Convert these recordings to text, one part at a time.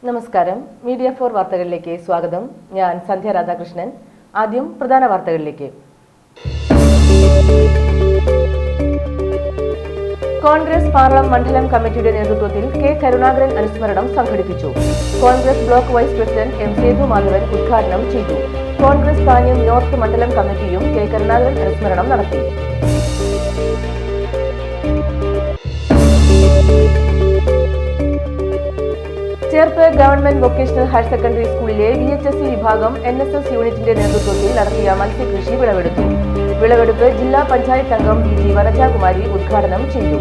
നമസ്കാരം. മീഡിയ 4 വാർത്തകളിലേക്ക് സ്വാഗതം. ഞാൻ സന്ധ്യ രാധാകൃഷ്ണൻ. ആദ്യം പ്രധാന വാർത്തകളിലേക്ക്. കോൺഗ്രസ് പാർലം മണ്ഡലം കമ്മിറ്റിയുടെ നേതൃത്വത്തിൽ കെ കരുണാകരൻ അനുസ്മരണം സംഘടിപ്പിച്ചു. Congress block vice president M Sethu Madhavan ഉദ്ഘാടനം ചെയ്തു. കോൺഗ്രസ് താന്യം നോർത്ത് മണ്ഡലം കമ്മിറ്റിയും കെ കരുണാകരൻ അനുസ്മരണം നടത്തി. Cherpu government vocational higher secondary സ്കൂളിലെ VHSC വിഭാഗം NSS യൂണിറ്റിന്റെ നേതൃത്വത്തിൽ നടത്തിയ മത്സ്യകൃഷി വിളവെടുത്തു. വിളവെടുപ്പ് ജില്ലാ പഞ്ചായത്ത് അംഗം VG വനജാകുമാരി ഉദ്ഘാടനം ചെയ്തു.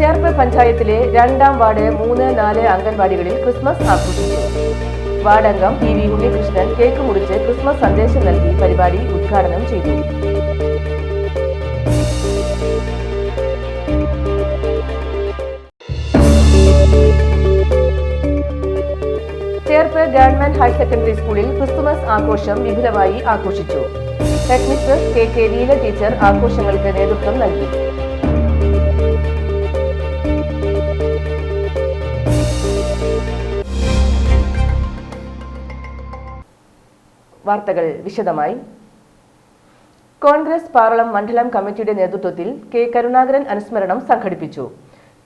ചേർപ്പ് പഞ്ചായത്തിലെ 2ാം വാർഡ് 3, 4 അംഗൻവാടികളിൽ ക്രിസ്മസ് ആഘോഷിച്ചു. വാർഡ് അംഗം PV ഉണ്ണികൃഷ്ണൻ കേക്ക് മുറിച്ച് ക്രിസ്മസ് സന്ദേശം നൽകി പരിപാടി ഉദ്ഘാടനം ചെയ്തു. ചേർപ്പ് ഗവൺമെന്റ് ഹയർ സെക്കൻഡറി സ്കൂളിൽ ക്രിസ്തുമസ് ആഘോഷം വിപുലമായി ആഘോഷിച്ചു. Head mistress KK Leela teacher ആഘോഷങ്ങൾക്ക് നേതൃത്വം നൽകി. വാർത്തകൾ വിശദമായി. കോൺഗ്രസ് പാർലം മണ്ഡലം കമ്മിറ്റിയുടെ നേതൃത്വത്തിൽ കെ കരുണാകരൻ അനുസ്മരണം സംഘടിപ്പിച്ചു.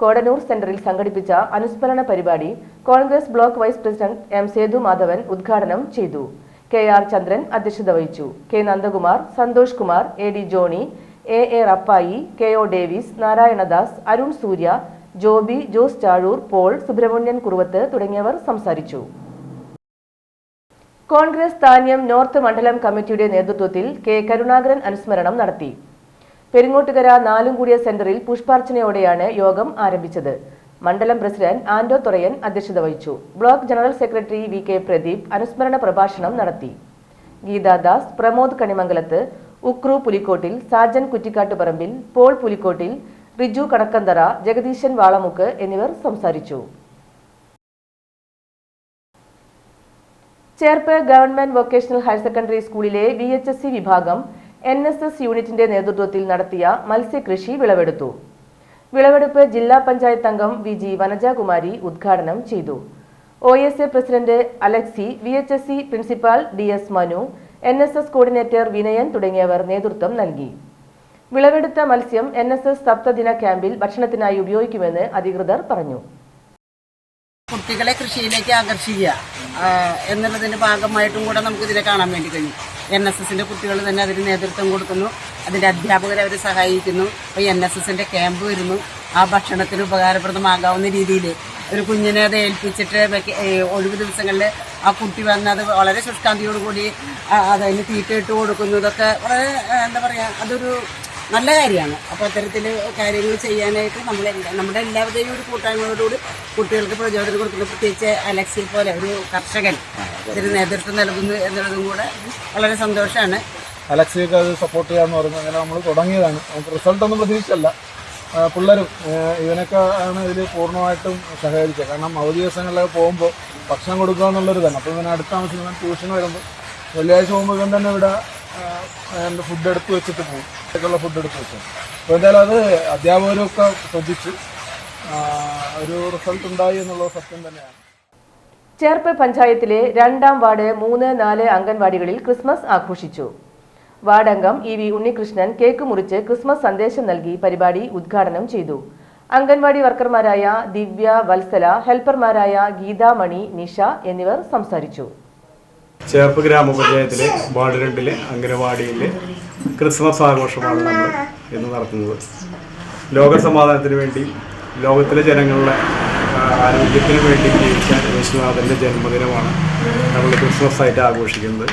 കോടന്നൂർ സെന്ററിൽ സംഘടിപ്പിച്ച അനുസ്മരണ പരിപാടി Congress block vice president M Sethu Madhavan ഉദ്ഘാടനം ചെയ്തു. KR ചന്ദ്രൻ അധ്യക്ഷത വഹിച്ചു. K Nandakumar, Santhosh Kumar, AD Johny, AA Rappai, KO Davis, Narayanadas, Arun Surya, Joby, Jose Chazhoor, Paul, Subrahmanyan Kuruvath തുടങ്ങിയവർ സംസാരിച്ചു. കോൺഗ്രസ് താന്യം നോർത്ത് മണ്ഡലം കമ്മിറ്റിയുടെ നേതൃത്വത്തിൽ കെ കരുണാകരൻ അനുസ്മരണം നടത്തി. പെരിങ്ങോട്ടുകര നാലുംകൂടിയ സെന്ററിൽ പുഷ്പാർച്ചനയോടെയാണ് യോഗം ആരംഭിച്ചത്. മണ്ഡലം പ്രസിഡന്റ് ആന്റോ തുറയൻ അധ്യക്ഷത വഹിച്ചു. Block general secretary VK Pradeep അനുസ്മരണ പ്രഭാഷണം നടത്തി. ഗീതാദാസ്, പ്രമോദ് കണിമംഗലത്ത്, ഉക്രു പുലിക്കോട്ടിൽ, സാജൻ കുറ്റിക്കാട്ടുപറമ്പിൽ, പോൾ പുലിക്കോട്ടിൽ, റിജു കണക്കന്തറ, ജഗദീശൻ വാളമുക്ക് എന്നിവർ സംസാരിച്ചു. Cherpu government vocational higher secondary സ്കൂളിലെ VHSC വിഭാഗം NSS യൂണിറ്റിന്റെ നേതൃത്വത്തിൽ നടത്തിയ മത്സ്യകൃഷി വിളവെടുത്തു. വിളവെടുപ്പ് ജില്ലാ പഞ്ചായത്ത് അംഗം VG വനജാകുമാരി ഉദ്ഘാടനം ചെയ്തു. OSA president Alexi, VHSC principal DS Manu, NSS coordinator Vinayan തുടങ്ങിയവർ നേതൃത്വം നൽകി. വിളവെടുത്ത മത്സ്യം NSS സപ്തദിന ക്യാമ്പിൽ ഭക്ഷണത്തിനായി ഉപയോഗിക്കുമെന്ന് അധികൃതർ പറഞ്ഞു. കുട്ടികളെ കൃഷിയിലേക്ക് ആകർഷിക്കുക എന്നുള്ളതിന്റെ ഭാഗമായിട്ടും കൂടെ നമുക്ക് ഇതിനെ കാണാൻ വേണ്ടി കഴിയും. NSSന്റെ കുട്ടികൾ തന്നെ അതിന് നേതൃത്വം കൊടുക്കുന്നു. അതിന്റെ അധ്യാപകരെ അവർ സഹായിക്കുന്നു. അപ്പോൾ NSSന്റെ ക്യാമ്പ് വരുന്നു. ആ ഭക്ഷണത്തിന് ഉപകാരപ്രദമാകാവുന്ന രീതിയിൽ ഒരു കുഞ്ഞിനെ അത് ഏൽപ്പിച്ചിട്ട് ഒഴിവ് ദിവസങ്ങളിൽ ആ കുട്ടി വന്ന് അത് വളരെ ശുഷ്കാന്തിയോടുകൂടി അതിന് തീറ്റയിട്ട് കൊടുക്കുന്നു. ഇതൊക്കെ വളരെ എന്താ പറയുക, അതൊരു നല്ല കാര്യമാണ്. അപ്പോൾ അത്തരത്തിൽ കാര്യങ്ങൾ ചെയ്യാനായിട്ട് നമ്മുടെ എല്ലാവരുടെയും ഒരു കൂട്ടായ്മയോടുകൂടി കുട്ടികൾക്ക് പ്രചോദനം കൊടുക്കുന്നു. പ്രത്യേകിച്ച് അലക്സിൽ പോലെ ഒരു കർഷകൻ ഇതിന് നേതൃത്വം നൽകുന്നു എന്നുള്ളതും കൂടെ വളരെ സന്തോഷമാണ്. അലക്സിയൊക്കെ അത് സപ്പോർട്ട് ചെയ്യാമെന്ന് പറഞ്ഞു. അങ്ങനെ നമ്മൾ തുടങ്ങിയതാണ്. നമുക്ക് റിസൾട്ടൊന്നും പ്രതീക്ഷിച്ചല്ല. പിള്ളേരും ഇവനൊക്കെ ആണ് ഇതിൽ പൂർണ്ണമായിട്ടും സഹകരിച്ചത്. കാരണം അവധി ദിവസങ്ങളിലൊക്കെ പോകുമ്പോൾ ഭക്ഷണം കൊടുക്കുക എന്നുള്ളൊരു തന്നെ. അപ്പോൾ ഇവന് അടുത്ത താമസിക്കുന്ന ട്യൂഷൻ വരുമ്പോൾ വെള്ളിയാഴ്ച പോകുമ്പോൾ ഇവൻ തന്നെ ഇവിടെ ഫുഡ് എടുത്ത് വെച്ചിട്ട് പോകും. ുള്ള ഫുഡ് എടുത്ത് വെച്ചു. അപ്പോൾ എന്തായാലും അത് അധ്യാപകരൊക്കെ ശ്രദ്ധിച്ച് ഒരു റിസൾട്ട് ഉണ്ടായി എന്നുള്ളത് സത്യം തന്നെയാണ്. ചേർപ്പ് പഞ്ചായത്തിലെ 2ാം വാർഡ് 3, 4 അംഗൻവാടികളിൽ ക്രിസ്മസ് ആഘോഷിച്ചു. വാർഡ് അംഗം EV ഉണ്ണികൃഷ്ണൻ കേക്ക് മുറിച്ച് ക്രിസ്മസ് സന്ദേശം നൽകി പരിപാടി ഉദ്ഘാടനം ചെയ്തു. അംഗൻവാടി വർക്കർമാരായ ദിവ്യ, വത്സല, ഹെൽപ്പർമാരായ ഗീത, മണി, നിഷ എന്നിവർ സംസാരിച്ചു. ചേർപ്പ് ഗ്രാമപഞ്ചായത്തിലെ വാർഡ് 2 അംഗനവാടിയിലെ ക്രിസ്മസ് ആഘോഷമാണ് നമ്മൾ ഇന്ന് നടത്തുന്നത്. ലോകസമാധാനത്തിന് വേണ്ടി, ലോകത്തിലെ ജനങ്ങളുടെ ആരോഗ്യത്തിന് വേണ്ടി ജീവിച്ച യേശുനാഥൻ്റെ ജന്മദിനമാണ് നമ്മൾ ക്രിസ്മസ് ആയിട്ട് ആഘോഷിക്കുന്നത്.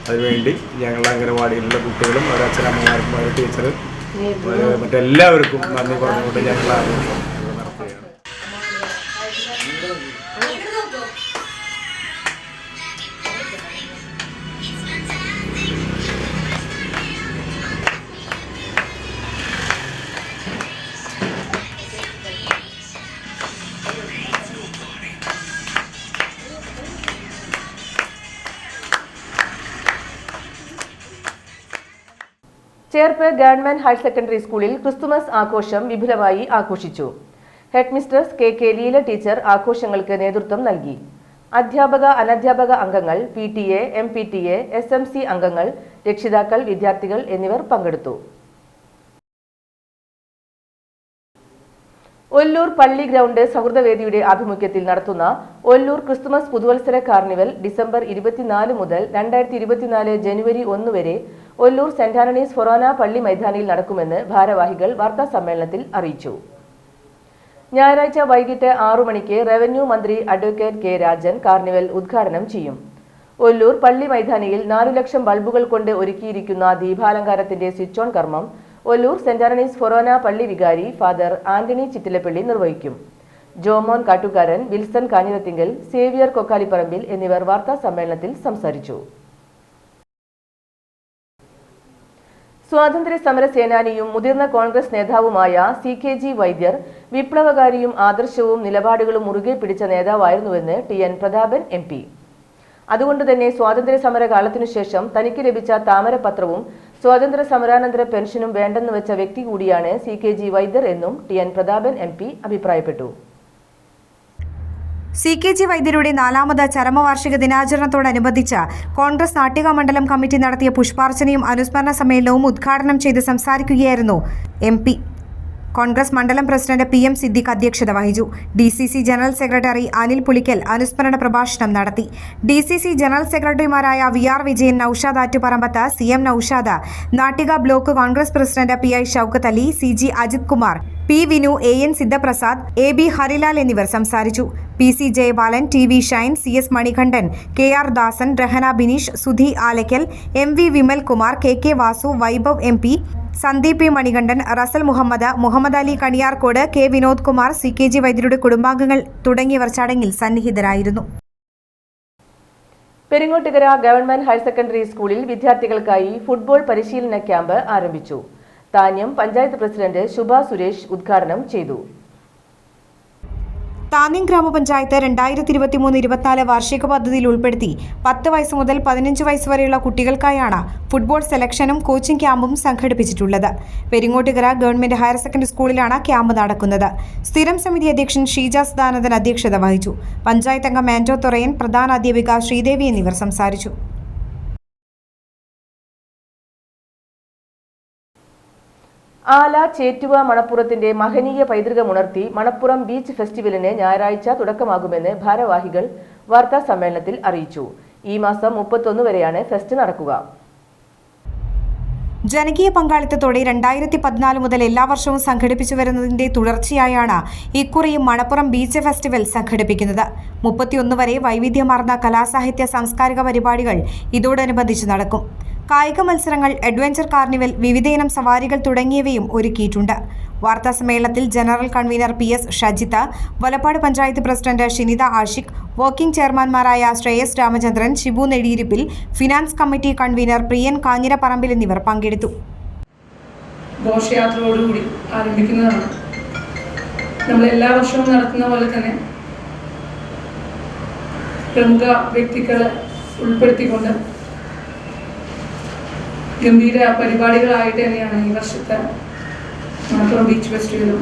അതിനുവേണ്ടി ഞങ്ങളുടെ അംഗനവാടിയിലുള്ള കുട്ടികളും അവരുടെ അച്ഛനമ്മമാർക്കും അവരുടെ ടീച്ചർ മറ്റെല്ലാവർക്കും നന്ദി പറഞ്ഞുകൊണ്ട് ഞങ്ങൾ ആഘോഷം നടത്തുകയാണ്. ചേർപ്പ് ഗവൺമെന്റ് ഹയർ സെക്കൻഡറി സ്കൂളിൽ ക്രിസ്തുമസ് ആഘോഷം വിപുലമായി ആഘോഷിച്ചു. ഹെഡ്മിസ്ട്രസ് കെ ലീല ടീച്ചർ ആഘോഷങ്ങൾക്ക് നേതൃത്വം നൽകി. അധ്യാപക അനധ്യാപക അംഗങ്ങൾ, PTA, MPTA, SMC അംഗങ്ങൾ, രക്ഷിതാക്കൾ, വിദ്യാർത്ഥികൾ എന്നിവർ പങ്കെടുത്തു. ഒല്ലൂർ പള്ളി ഗ്രൗണ്ട് സൗഹൃദവേദിയുടെ ആഭിമുഖ്യത്തിൽ നടത്തുന്ന ഒല്ലൂർ ക്രിസ്തുമസ് പുതുവത്സര കാർണിവൽ ഡിസംബർ 24 മുതൽ 2024 ജനുവരി 1 വരെ ഒല്ലൂർ സെന്റ് ആന്റണീസ് ഫൊറോന പള്ളി മൈതാനിയിൽ നടക്കുമെന്ന് ഭാരവാഹികൾ വാർത്താസമ്മേളനത്തിൽ അറിയിച്ചു. ഞായറാഴ്ച വൈകിട്ട് 6 മണിക്ക് റവന്യൂ മന്ത്രി അഡ്വക്കേറ്റ് കെ രാജൻ കാർണിവൽ ഉദ്ഘാടനം ചെയ്യും. ഒല്ലൂർ പള്ളി മൈതാനിയിൽ 4 ലക്ഷം ബൾബുകൾ കൊണ്ട് ഒരുക്കിയിരിക്കുന്ന ദീപാലങ്കാരത്തിന്റെ സ്വിച്ച് ഓൺ കർമ്മം ഒല്ലൂർ സെന്റ് ആന്റണീസ് ഫൊറോന പള്ളി വികാരി ഫാദർ ആന്റണി ചിറ്റിലപ്പള്ളി നിർവഹിക്കും. ജോമോൻ കാട്ടുകാരൻ, വിൽസൺ കാഞ്ഞിരത്തിങ്കൽ, സേവിയർ കൊക്കാലിപ്പറമ്പിൽ എന്നിവർ വാർത്താ സമ്മേളനത്തിൽ സംസാരിച്ചു. സ്വാതന്ത്ര്യ സമര സേനാനിയും മുതിർന്ന കോൺഗ്രസ് നേതാവുമായ CKG വൈദ്യർ വിപ്ലവകാരിയും ആദർശവും നിലപാടുകളും മുറുകെ പിടിച്ച നേതാവായിരുന്നുവെന്ന് TN പ്രതാപൻ MP. അതുകൊണ്ടുതന്നെ സ്വാതന്ത്ര്യ സമര കാലത്തിനുശേഷം തനിക്ക് ലഭിച്ച താമരപത്രവും സ്വാതന്ത്ര്യ സമരാനന്തര പെൻഷനും വേണ്ടെന്ന് വെച്ച വ്യക്തി കൂടിയാണ് CKG വൈദ്യർ എന്നും TN പ്രതാപൻ MP അഭിപ്രായപ്പെട്ടു. CKG വൈദ്യരുടെ 4ാമത് ചരമവാർഷിക ദിനാചരണത്തോടനുബന്ധിച്ച് കോൺഗ്രസ് നാട്ടിക മണ്ഡലം കമ്മിറ്റി നടത്തിയ പുഷ്പാർച്ചനയും അനുസ്മരണ സമ്മേളനവും ഉദ്ഘാടനം ചെയ്ത് സംസാരിക്കുകയായിരുന്നു MP. കോൺഗ്രസ് മണ്ഡലം പ്രസിഡന്റ് PM സിദ്ദിഖ് അധ്യക്ഷത വഹിച്ചു. DCC general secretary Anil Pulickal അനുസ്മരണ പ്രഭാഷണം നടത്തി. DCC ജനറൽ സെക്രട്ടറിമാരായ VR Vijayan, Noushad Attuparambath, CM Noushad, Nattika block Congress president PI Shoukath Ali, CG Ajith Kumar, P Vinu, AN Sidhaprasad, AB Harilal എന്നിവർ സംസാരിച്ചു. PC Jayabalan, TV Shine, CS Manikandan, KR Dasan, Rahana Bineesh, Sudhi Alakkal, MV Vimal Kumar, KK Vasu, Vaibhav MP, Sandeep P Manikandan, Russel Muhammad, Muhammad Ali Kaniyarkode, K Vinod Kumar, CKG വൈദ്യരുടെ കുടുംബാംഗങ്ങൾ തുടങ്ങിയവർ ചടങ്ങിൽ സന്നിഹിതരായിരുന്നു. പെരിങ്ങോട്ടുകര ഗവൺമെന്റ് ഹയർ സെക്കൻഡറി സ്കൂളിൽ വിദ്യാർത്ഥികൾക്കായി ഫുട്ബോൾ പരിശീലന ക്യാമ്പ് ആരംഭിച്ചു. താന്യം പഞ്ചായത്ത് പ്രസിഡന്റ് ശുഭ സുരേഷ് ഉദ്ഘാടനം ചെയ്തു. താന്യം ഗ്രാമപഞ്ചായത്ത് 2023-24 വാർഷിക പദ്ധതിയിൽ ഉൾപ്പെടുത്തി 10 വയസ്സ് മുതൽ 15 വയസ്സ് വരെയുള്ള കുട്ടികൾക്കായാണ് ഫുട്ബോൾ സെലക്ഷനും കോച്ചിംഗ് ക്യാമ്പും സംഘടിപ്പിച്ചിട്ടുള്ളത്. പെരിങ്ങോട്ടുകര ഗവൺമെന്റ് ഹയർ സെക്കൻഡറി സ്കൂളിലാണ് ക്യാമ്പ് നടക്കുന്നത്. സ്ഥിരം സമിതി അധ്യക്ഷൻ ഷീജ സദാനന്ദൻ അധ്യക്ഷത വഹിച്ചു. പഞ്ചായത്ത് അംഗം ആന്റോ തൊറയൻ, പ്രധാന അധ്യാപിക ശ്രീദേവി എന്നിവർ സംസാരിച്ചു. ആല, ചേറ്റുവ, മണപ്പുറത്തിന്റെ മഹനീയ പൈതൃകമുണർത്തി മണപ്പുറം ബീച്ച് ഫെസ്റ്റിവലിന് ഞായറാഴ്ച തുടക്കമാകുമെന്ന് ഭാരവാഹികൾ വാർത്താ സമ്മേളനത്തിൽ അറിയിച്ചു. ഈ മാസം 31 വരെയാണ് ഫെസ്റ്റ് നടക്കുക. ജനകീയ പങ്കാളിത്തത്തോടെ 2014 മുതൽ എല്ലാ വർഷവും സംഘടിപ്പിച്ചു വരുന്നതിന്റെ തുടർച്ചയായാണ് ഇക്കുറിയും മണപ്പുറം ബീച്ച് ഫെസ്റ്റിവൽ സംഘടിപ്പിക്കുന്നത്. 31 വരെ വൈവിധ്യമാർന്ന കലാസാഹിത്യ സാംസ്കാരിക പരിപാടികൾ ഇതോടനുബന്ധിച്ച് നടക്കും. കായിക മത്സരങ്ങൾ, അഡ്വഞ്ചർ കാർണിവൽ, വിവിധയിനം സവാരികൾ തുടങ്ങിയവയും ഒരുക്കിയിട്ടുണ്ട്. വാർത്താസമ്മേളനത്തിൽ general convener PS Shajitha, Valappad panchayat president Shinitha Ashiq, working ചെയർമാൻമാരായ Shreyas Ramachandran, Shibu Nediyirippil, finance committee convener Priyan Kanjirapparambil എന്നിവർ പങ്കെടുത്തു. ഘോഷയാത്രയോടുകൂടി ആരംഭിക്കുന്നതാണ്. നമ്മൾ എല്ലാ വർഷവും നടത്തുന്ന പോലെ തന്നെ പ്രമുഖ വ്യക്തികളെ ഉൾപ്പെടുത്തിക്കൊണ്ട് ഗംഭീര പരിപാടികളായിട്ട് തന്നെയാണ് ഈ വർഷത്തെ മണപ്പുറം ബീച്ച് ഫെസ്റ്റിവലും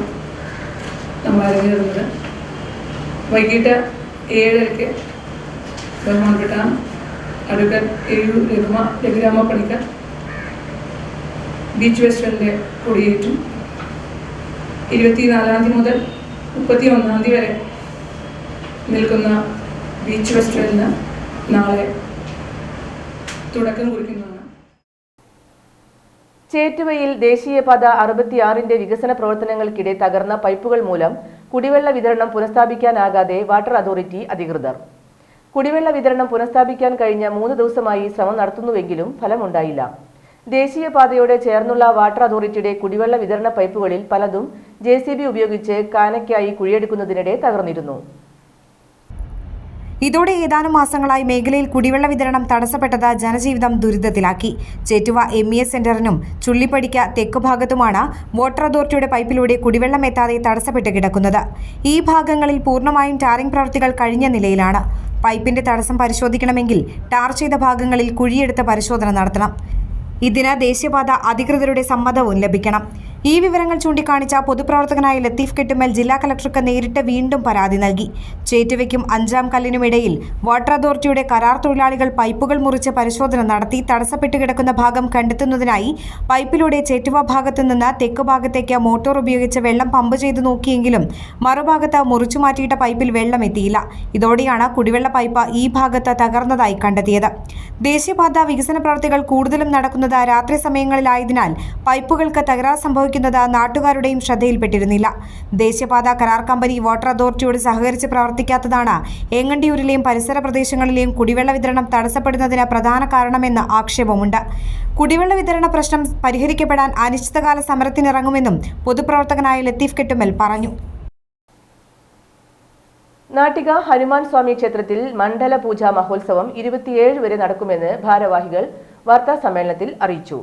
നമ്മൾ അരങ്ങേറുന്നത്. വൈകിട്ട് 7:30 ബഹുമാനപ്പെട്ട advocate AU Raghurama Panicker beach ഫെസ്റ്റിവലിൻ്റെ കൊടിയേറ്റും. 24-ാം തീയതി മുതൽ 31-ാം തീയതി വരെ നിൽക്കുന്ന ബീച്ച് ഫെസ്റ്റിവലിന് നാളെ തുടക്കം കുറിക്കുന്നതാണ്. ചേറ്റുവയിൽ ദേശീയപാത 66ന്റെ വികസന പ്രവർത്തനങ്ങൾക്കിടെ തകർന്ന പൈപ്പുകൾ മൂലം കുടിവെള്ള വിതരണം പുനഃസ്ഥാപിക്കാനാകാതെ വാട്ടർ അതോറിറ്റി അധികൃതർ. കുടിവെള്ള വിതരണം പുനഃസ്ഥാപിക്കാൻ കഴിഞ്ഞ 3 ദിവസമായി ശ്രമം നടത്തുന്നുവെങ്കിലും ഫലമുണ്ടായില്ല. ദേശീയപാതയോട് ചേർന്നുള്ള വാട്ടർ അതോറിറ്റിയുടെ കുടിവെള്ള വിതരണ പൈപ്പുകളിൽ പലതും JCB ഉപയോഗിച്ച് കാനയ്ക്കായി കുഴിയെടുക്കുന്നതിനിടെ തകർന്നിരുന്നു. ഇതോടെ ഏതാനും മാസങ്ങളായി മേഖലയിൽ കുടിവെള്ള വിതരണം തടസ്സപ്പെട്ടത് ജനജീവിതം ദുരിതത്തിലാക്കി. ചേറ്റുവ MES സെന്ററിനും ചുള്ളിപ്പടിക്ക് തെക്ക് ഭാഗത്തുമാണ് വാട്ടർ അതോറിറ്റിയുടെ പൈപ്പിലൂടെ കുടിവെള്ളം എത്താതെ തടസ്സപ്പെട്ട് കിടക്കുന്നത്. ഈ ഭാഗങ്ങളിൽ പൂർണ്ണമായും ടാറിംഗ് പ്രവൃത്തികൾ കഴിഞ്ഞ നിലയിലാണ്. പൈപ്പിന്റെ തടസ്സം പരിശോധിക്കണമെങ്കിൽ ടാർ ചെയ്ത ഭാഗങ്ങളിൽ കുഴിയെടുത്ത് പരിശോധന നടത്തണം. ഇതിന് ദേശീയപാത അധികൃതരുടെ സമ്മതവും ലഭിക്കണം. ഈ വിവരങ്ങൾ ചൂണ്ടിക്കാണിച്ച പൊതുപ്രവർത്തകനായ ലത്തീഫ് കെട്ടുമൽ ജില്ലാ കളക്ടർക്ക് നേരിട്ട് വീണ്ടും പരാതി നൽകി. ചേറ്റുവയ്ക്കും 5-ാം കല്ലിനുമിടയിൽ വാട്ടർ അതോറിറ്റിയുടെ കരാർ തൊഴിലാളികൾ പൈപ്പുകൾ മുറിച്ച് പരിശോധന നടത്തി തടസ്സപ്പെട്ട് കിടക്കുന്ന ഭാഗം കണ്ടെത്തുന്നതിനായി പൈപ്പിലൂടെ ചേറ്റുവ ഭാഗത്തു നിന്ന് തെക്ക് ഭാഗത്തേക്ക് മോട്ടോർ ഉപയോഗിച്ച് വെള്ളം പമ്പ് ചെയ്ത് നോക്കിയെങ്കിലും മറുഭാഗത്ത് മുറിച്ചു മാറ്റിയിട്ട പൈപ്പിൽ വെള്ളം എത്തിയില്ല. ഇതോടെയാണ് കുടിവെള്ള പൈപ്പ് ഈ ഭാഗത്ത് തകർന്നതായി കണ്ടെത്തിയത്. ദേശീയപാത വികസന പ്രവൃത്തികൾ കൂടുതലും നടക്കുന്നത് രാത്രി സമയങ്ങളിലായതിനാൽ പൈപ്പുകൾക്ക് തകരാർ സംഭവിക്കുന്നത് നാട്ടുകാരുടെയും ശ്രദ്ധയിൽപ്പെട്ടിരുന്നില്ല. ദേശീയപാത കരാർ കമ്പനി വാട്ടർ അതോറിറ്റിയോട് സഹകരിച്ച് പ്രവർത്തിക്കാത്തതാണ് ഏങ്ങണ്ടിയൂരിലെയും പരിസര പ്രദേശങ്ങളിലെയും കുടിവെള്ള വിതരണം തടസ്സപ്പെടുന്നതിന് പ്രധാന കാരണമെന്ന് ആക്ഷേപമുണ്ട്. കുടിവെള്ള വിതരണ പ്രശ്നം പരിഹരിക്കപ്പെടാൻ അനിശ്ചിതകാല സമരത്തിനിറങ്ങുമെന്നും പൊതുപ്രവർത്തകനായ ലത്തീഫ് കെട്ടുമൽ പറഞ്ഞു. നാട്ടിക ഹനുമാൻ സ്വാമി ക്ഷേത്രത്തിൽ മണ്ഡല പൂജാ മഹോത്സവം 27 വരെ നടക്കുമെന്ന് ഭാരവാഹികൾ വാർത്താ സമ്മേളനത്തിൽ അറിയിച്ചു.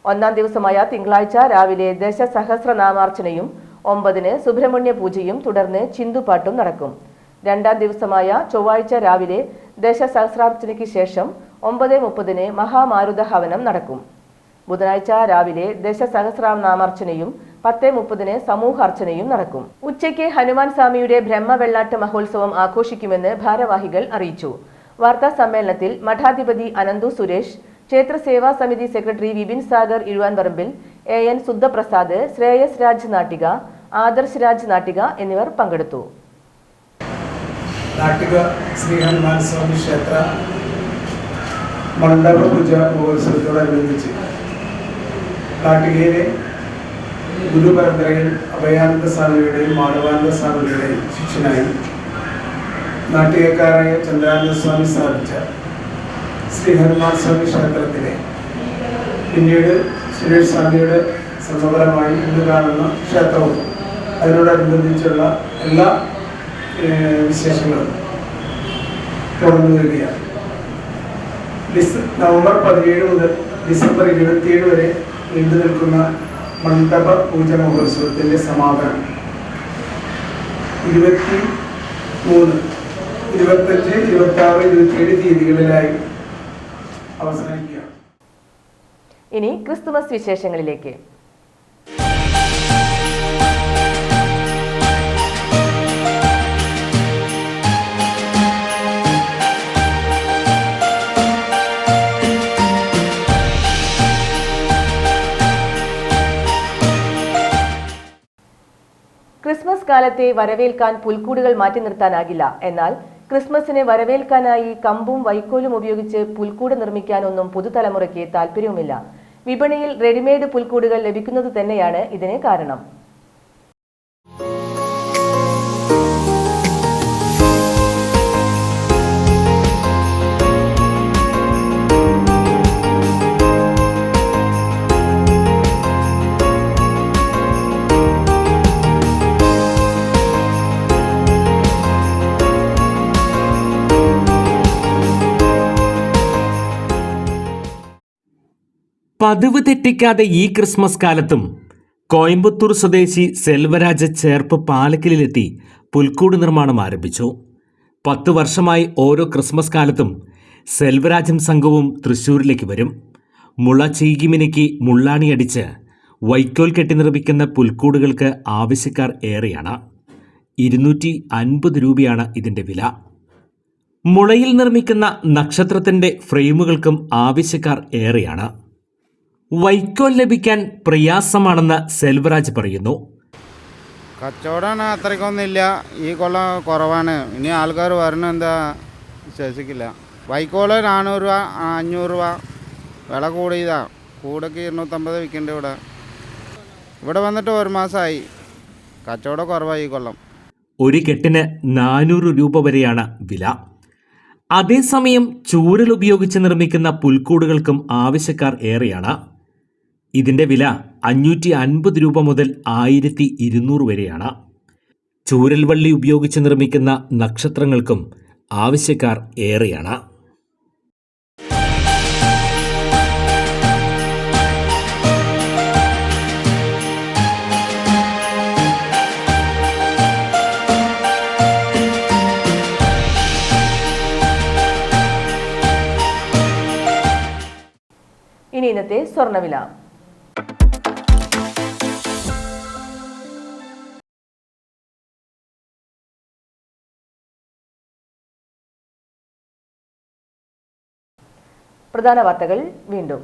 1-ാം ദിവസമായ തിങ്കളാഴ്ച രാവിലെ ദശസഹസ്രനാമാർച്ചനയും 9-ന് സുബ്രഹ്മണ്യ പൂജയും തുടർന്ന് ചിന്തുപാട്ടും നടക്കും. 2-ാം ദിവസമായ ചൊവ്വാഴ്ച രാവിലെ ദശസഹസ്രാർച്ചനയ്ക്ക് ശേഷം 9:30-ന് മഹാമാരുത ഹവനം നടക്കും. ബുധനാഴ്ച രാവിലെ ദശസഹസ്രനാമാർച്ചനയും 10:30-ന് സമൂഹാർച്ചനയും നടക്കും. ഉച്ചയ്ക്ക് ഹനുമാൻ സ്വാമിയുടെ ബ്രഹ്മവെള്ളാട്ട് മഹോത്സവം ആഘോഷിക്കുമെന്ന് ഭാരവാഹികൾ അറിയിച്ചു. വാർത്താ സമ്മേളനത്തിൽ മഠാധിപതി അനന്തു സുരേഷ്, ക്ഷേത്ര സേവാ സമിതി സെക്രട്ടറി വിപിൻ സാഗർ ഇഴുവാൻപറമ്പിൽ, AN സുദ്ധപ്രസാദ്, ശ്രേയസ് രാജ് നാട്ടിക, ആദർശ് രാജ് നാട്ടിക എന്നിവർ പങ്കെടുത്തു. നാട്ടിക ശ്രീ ഹനുമാൻ സ്വാമി ക്ഷേത്ര മണ്ഡപ പൂജ മഹോത്സവത്തോടനുബന്ധിച്ച് നാട്ടികയിലെ ഗുരുപരമ്പരയിൽ അഭയാനന്ദ സ്വാമിയുടെയും മാധവാനന്ദ സ്വാമിയുടെയും ശിഷ്യനായി നാട്ടികക്കാരായ ചന്ദ്രാനന്ദ സ്വാമി സ്ഥാപിച്ച ശ്രീ ഹനുമാൻ സ്വാമി ക്ഷേത്രത്തിലെ പിന്നീട് സുരേഷ് സ്വാമിയുടെ സമപരമായി ഇന്ന് കാണുന്ന ക്ഷേത്രവും അതിനോടനുബന്ധിച്ചുള്ള എല്ലാ വിശേഷങ്ങളും തുടർന്നു വരികയാണ്. നവംബർ 17 മുതൽ ഡിസംബർ 27 വരെ നീണ്ടു നിൽക്കുന്ന മണ്ഡപ പൂജ മഹോത്സവത്തിൻ്റെ സമാപനം 23, 25, 26, 27 തീയതികളിലായി അവസാനിക്കുകയാണ്. ഇനി ക്രിസ്തുമസ് വിശേഷങ്ങളിലേക്ക്. ക്രിസ്മസ് കാലത്തെ വരവേൽക്കാൻ പുൽക്കൂടുകൾ മാറ്റി നിർത്താനാകില്ല. എന്നാൽ ക്രിസ്മസിനെ വരവേൽക്കാനായി കമ്പും വൈക്കോലും ഉപയോഗിച്ച് പുൽക്കൂട് നിർമ്മിക്കാനൊന്നും പുതുതലമുറയ്ക്ക് താല്പര്യവുമില്ല. വിപണിയിൽ റെഡിമെയ്ഡ് പുൽക്കൂടുകൾ ലഭിക്കുന്നത് തന്നെയാണ് ഇതിന് കാരണം. പതിവ് തെറ്റിക്കാതെ ഈ ക്രിസ്മസ് കാലത്തും കോയമ്പത്തൂർ സ്വദേശി സെൽവരാജ് ചേർപ്പ് പാലക്കലിലെത്തി പുൽക്കൂട് നിർമ്മാണം ആരംഭിച്ചു. 10 വർഷമായി ഓരോ ക്രിസ്മസ് കാലത്തും സെൽവരാജും സംഘവും തൃശ്ശൂരിലേക്ക് വരും. മുള ചീകിമിനിക്ക് മുള്ളാണിയടിച്ച് വൈക്കോൽ കെട്ടി നിർമ്മിക്കുന്ന പുൽക്കൂടുകൾക്ക് ആവശ്യക്കാർ ഏറെയാണ്. 250 രൂപയാണ് ഇതിൻ്റെ വില. മുളയിൽ നിർമ്മിക്കുന്ന നക്ഷത്രത്തിൻ്റെ ഫ്രെയിമുകൾക്കും ആവശ്യക്കാർ ഏറെയാണ്. വൈക്കോൽ ലഭിക്കാൻ പ്രയാസമാണെന്ന് സെൽവരാജ് പറയുന്നു. കച്ചവടം അത്രയ്ക്കൊന്നുമില്ല, ഈ കൊല്ലം കുറവാണ്. ഇനി ആൾക്കാർ വരണം എന്താ വിശ്വസിക്കില്ല. വൈക്കോല് 400 രൂപ, 500 രൂപ വില കൂടിയതാണ്. കൂടൊക്കെ 250 വിൽക്കേണ്ട. ഇവിടെ വന്നിട്ട് 1 മാസമായി. കച്ചവടം കുറവായി ഈ കൊല്ലം. ഒരു കെട്ടിന് 400 രൂപ വരെയാണ് വില. അതേസമയം ചൂരൽ ഉപയോഗിച്ച് നിർമ്മിക്കുന്ന പുൽക്കൂടുകൾക്കും ആവശ്യക്കാർ ഏറെയാണ്. ഇതിൻ്റെ വില 550 രൂപ മുതൽ 1200 വരെയാണ്. ചൂരൽ വള്ളി ഉപയോഗിച്ച് നിർമ്മിക്കുന്ന നക്ഷത്രങ്ങൾക്കും ആവശ്യക്കാർ ഏറെയാണ്. ഇനി ഇന്നത്തെ ഇന്നത്തെ സ്വർണ്ണവില. പ്രധാന വാർത്തകൾ വീണ്ടും.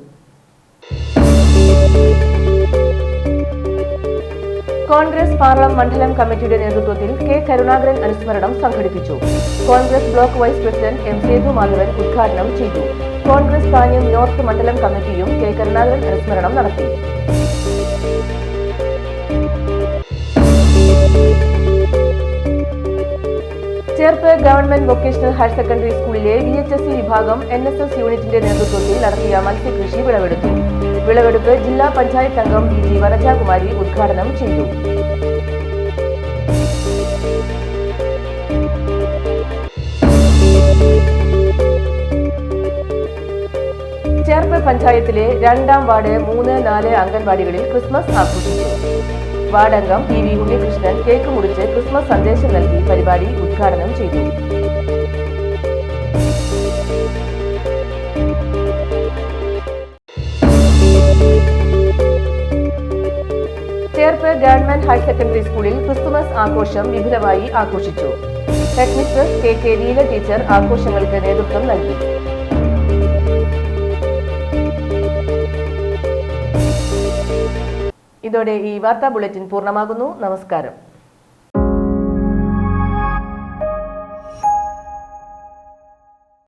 കോൺഗ്രസ് പാർലം മണ്ഡലം കമ്മിറ്റിയുടെ നേതൃത്വത്തിൽ കെ കരുണാകരൻ അനുസ്മരണം സംഘടിപ്പിച്ചു. Congress block vice president M Sethumadhavan ഉദ്ഘാടനം ചെയ്തു. കോൺഗ്രസ് താന്യം നോർത്ത് മണ്ഡലം കമ്മിറ്റിയും കെ കരുണാകരൻ അനുസ്മരണം നടത്തി. Cherpu government vocational higher secondary സ്കൂളിലെ VHSE വിഭാഗം NSS യൂണിറ്റിന്റെ നേതൃത്വത്തിൽ നടത്തിയ മത്സ്യകൃഷി വിളവെടുത്തു. വിളവെടുപ്പ് ജില്ലാ പഞ്ചായത്ത് അംഗം VG വനജാകുമാരി ഉദ്ഘാടനം ചെയ്തു. ചേർപ്പ് പഞ്ചായത്തിലെ 2ാം വാർഡ് 3, 4 അംഗൻവാടികളിൽ ക്രിസ്മസ് ആഘോഷിച്ചു. വാർഡംഗം PV ഉണ്ണികൃഷ്ണൻ കേക്ക് മുറിച്ച് ക്രിസ്മസ് സന്ദേശം നൽകി പരിപാടി ഉദ്ഘാടനം ചെയ്തു. ചേർപ്പ് ഗവൺമെന്റ് ഹയർ സെക്കൻഡറി സ്കൂളിൽ ക്രിസ്തുമസ് ആഘോഷം വിപുലമായി ആഘോഷിച്ചു. ഹെഡ്മിസ്ട്രസ് KK ലീല ടീച്ചർ ആഘോഷങ്ങൾക്ക് നേതൃത്വം നൽകി. ഇതോടെ ഈ വാർത്താ ബുള്ളറ്റിൻ പൂർണ്ണമാകുന്നു. നമസ്കാരം.